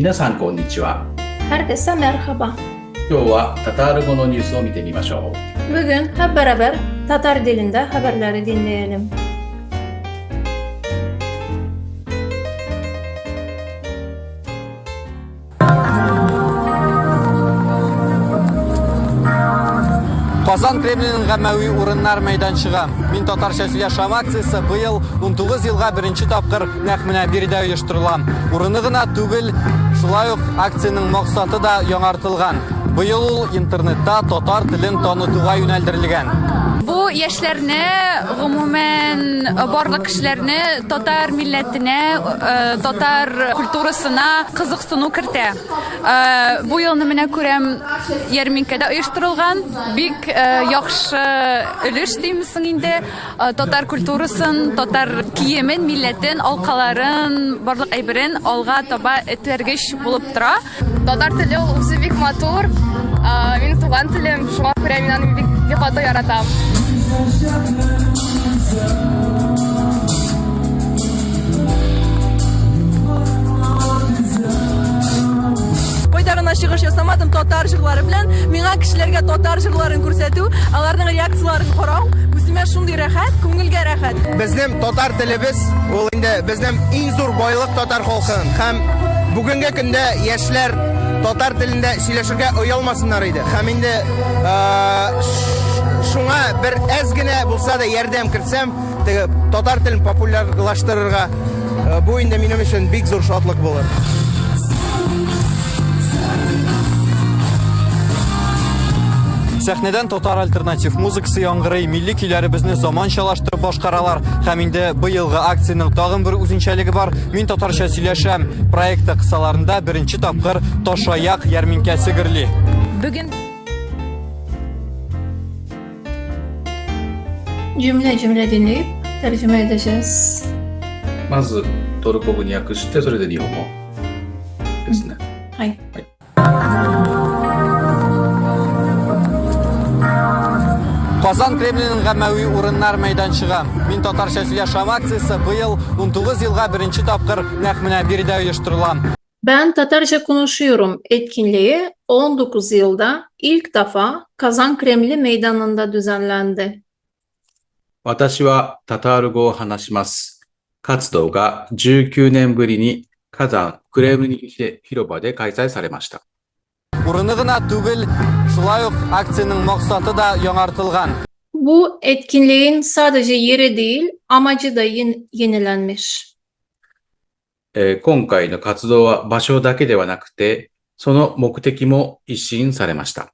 皆さんこんにちは。 Herkese merhaba. 今日はタタール語のニュースを見てみましょう。 Bugün hep beraber Tatar dilinde haberleri dinleyelim. Казан Кремлінің ғаммәуи урыннар мәйданчыға Мин татарча сөйләшәм акциясы быел 19 елга беренче тапкыр нәкъ менә биредә оештырыла. Урыны гына түгел, шулай ук акциянең максаты да яңартылган. Быел ул интернетта татар телен танытуга юнәлдерелгән. Bu яшьләрне, гомумән барлык кешеләрне татар милләтенә, татар культурасына кызыксыну кертә. Бу елны менә күрәм, ярминкәдә оештырылган, бик яхшы өлеш димсең инде, татар культурасын, татар киемен, милләтен, алкаларын, барлык әйберен алга таба этәргеч булып тора. Татар теле ул үзе бик матур. Минем туган телем, шуңа күрә мин аны бик каты яратам. Кайдагына чыгыш ясамадым татар җырлары белән. Миңа кешеләргә татар җырларын күрсәтү, аларның реакцияларын карау, үземә шундый рәхәт, күңелгә рәхәт. Безнең татар телебез ул инде безнең иң зур байлык татар халкының һәм бүгенге көндә яшьләр татар телендә сөйләшергә оялмасыннар иде. Һәм инде шуңа бер әз генә булса да ярдәм кертсәм, татар телен популярлаштырырга бу инде минем өчен бик зур шатлык булыр. Сәхнәдән татар альтернатив музыкасы яңгырый, милли көйләребезне заманчалаштырып башкаралар. Һәм инде быелгы акциянең тагын бер үзенчәлеге бар. Мин татарча сөйләшәм проекты кысаларында беренче тапкыр Ташаяк ярминкәсе гөрли. Bugün cümle dinleyip tercüme edeceğiz. まずトルコ語に訳して、それで日本語ですね。はい。Казан Кремлінің ғаммәуи урыннар мәйданчыға Мин татарча сөйләшәм акциясы быел 19 елга беренче тапкыр нәкъ менә биредә оештырыла. Ben Tatarca konuşuyorum etkinliği 19 yılda ilk defa Kazan Kremli Meydanı'nda düzenlendi. 私はタタール語を話します。活動が19年ぶりに火山クレムリン広場で開催されました。 Урыны гына түгел, шулай ук акциянең максаты да яңартылган. Bu etkinliğin sadece yeri değil amacı da yenilenmiş. 今回の活動は場所だけではなくて、その目的も一新されました。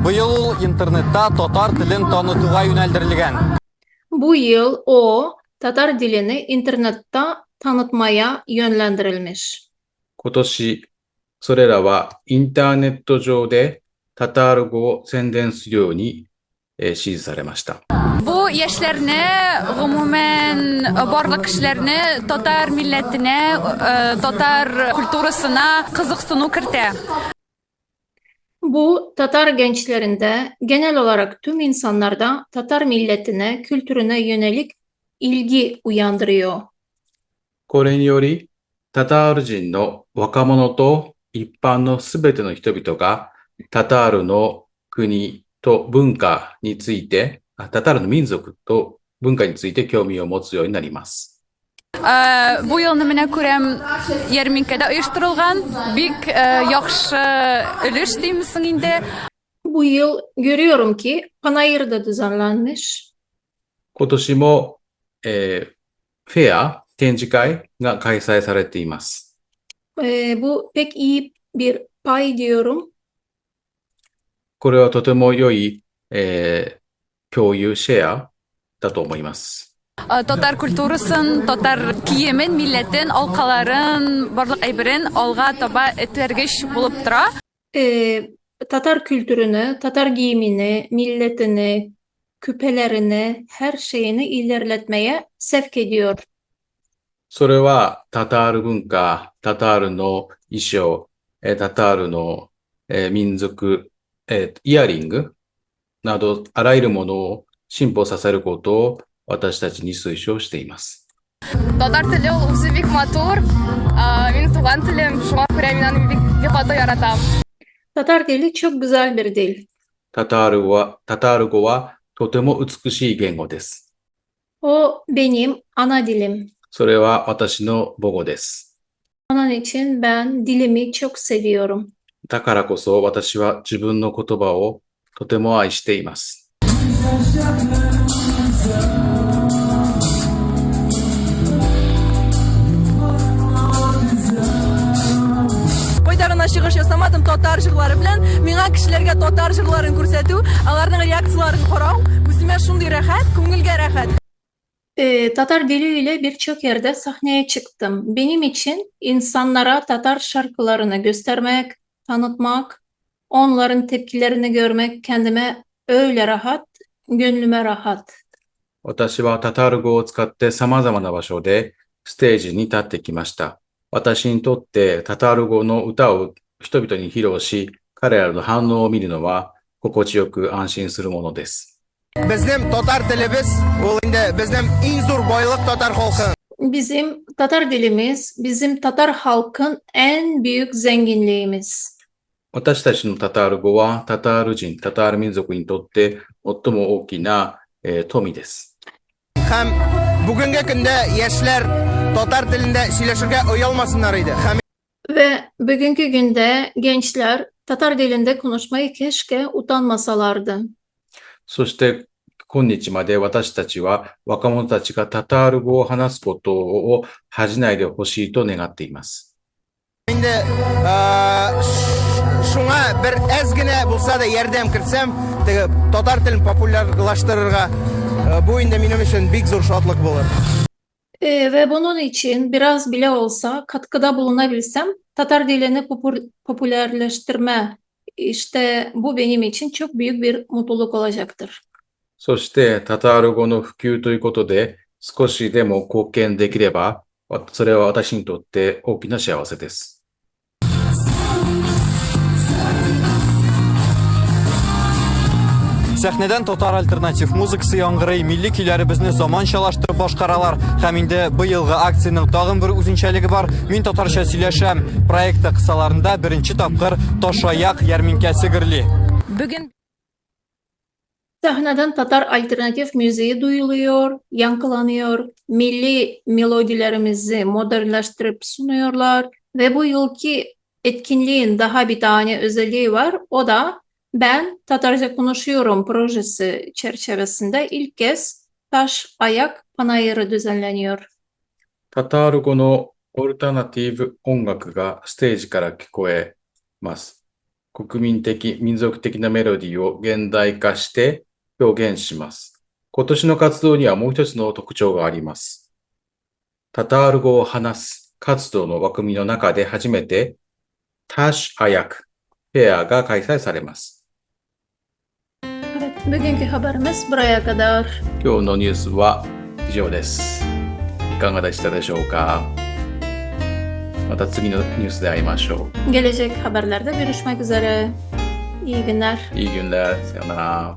Быел ул интернетта татар телен танытуга юнәлдерелгән. Bu yıl o Tatar dilini internette tanıtmaya yönlendirilmiş. 今年、それらはインターネット上でタタール語を宣伝するように指示されました。 Бу яшьләрне, гомумән барлык кешеләрне татар милләтенә, татар культурасына кызыксыну кертә. Bu Tatar gençlerinde genel olarak tüm insanlarda Tatar milletine, kültürüne yönelik ilgi uyandırıyor. これにより、タタール人の若者と一般のすべての人々がタタールの国と文化について、タタールの民族と文化について興味を持つようになります。 Бу елны менә күрәм, ярминкәдә оештырылган, бик яхшы өлеш димсең инде. Bu yıl görüyorum ki Panayır'da düzenlenmiş. 今年も、フェア、展示会が開催されています。Bu pek iyi bir pay diyorum. これはとても良い、共有シェアだと思います。 Татар культурасын, татар киемен, милләтен, алкаларын, барлык әйберен алга таба этәргеч булып тора. Tatar kültürünü, Tatar giyimini, milletini, küpelerini, her şeyini ilerletmeye sevk ediyor. それはタタール文化、タタールの衣装、タタールの、民族、イヤリングなど、あらゆるものを進歩させることを私たちに推奨しています。Татар теле ул үзе бик матур. Минем туган телем, шуңа күрә мин аны бик каты яратам. Tatar dili çok güzel bir dil. タタール語はとても美しい言語です。 O benim ana dilim. それは私の母語です。 Onun için ben dilimi çok seviyorum. だからこそ私は自分の言葉をとても愛しています。 Кайдагына чыгыш ясамадым татар җырлары белән. Миңа кешеләргә татар җырларын күрсәтү, аларның реакцияларын карау, үземә шундый рәхәт, күңелгә рәхәт. Tatar diliyle birçok yerde sahneye çıktım. Benim için insanlara Tatar şarkılarını göstermek, tanıtmak, onların tepkilerini görmek kendime öyle rahat, gönlüme rahat. 私はタタール語を使って様々な場所でステージに立ってきました。私にとってタタール語の歌を人々に披露し、彼らの反応を見るのは心地よく安心するものです。 Безнең татар телебез, ул инде безнең иң зур байлык татар халкы. Bizim Tatar dilimiz, bizim Tatar halkın en büyük zenginliğimiz. 私たちのタタール語はタタール人、タタール民族にとって最も大きな、富です。 Һәм бүгенге көндә яшьләр татар телендә сөйләшергә оялмасыннар иде. Һәм Ve bugünkü günde gençler Tatar dilinde konuşmayı keşke utanmasalardı. そして今日まで私たちは若者たちがタタール語を話すことを恥じないでほしいと願っています。 инде шуңа бер әз генә булса да ярдәм керсәм, теге татар телен популярлаштырырга бу инде минем өчен бик зур шатлык булыр. Ve bunun için biraz bile olsa katkıda bulunabilsem Tatar dilini popülerleştirme, işte bu benim için çok büyük bir mutluluk olacaktır. そしてタタール語の普及ということで少しでも貢献できれば、それは私にとって大きな幸せです。 Сәхнәдән татар альтернатив музыкасы яңгырый, милли көйләребезне заманчалаштырып башкаралар. Һәм инде быелгы акциянең тагын бер үзенчәлеге бар. Мин татарча сөйләшәм. Проекты кысаларында беренче тапкыр Ташаяк ярминкәсе гөрли. Бүген Sahneden Tatar alternatif müziği duyuluyor, yankılanıyor, milli melodilerimizi modernleştirip sunuyorlar ve bu yılki etkinliğin daha bir tane özelliği var. O da Ben Tatarca Konuşuyorum projesi çerçevesinde ilk kez Taş Ayak Panayırı düzenleniyor. タタール語のオルタナティブ音楽がステージから聞こえます。国民的、民族的なメロディーを現代化して表現します。今年の活動にはもう一つの特徴があります。タタール語を話す活動の枠組みの中で初めてタシアヤクフェアが開催されます。 Evet, bugünkü haberimiz buraya kadar. 今日のニュースは以上です。いかがでしたでしょうか。また次のニュースで会いましょう。 Gelecek haberlerde görüşmek üzere. İyi günler. İyi günler. Sayonara.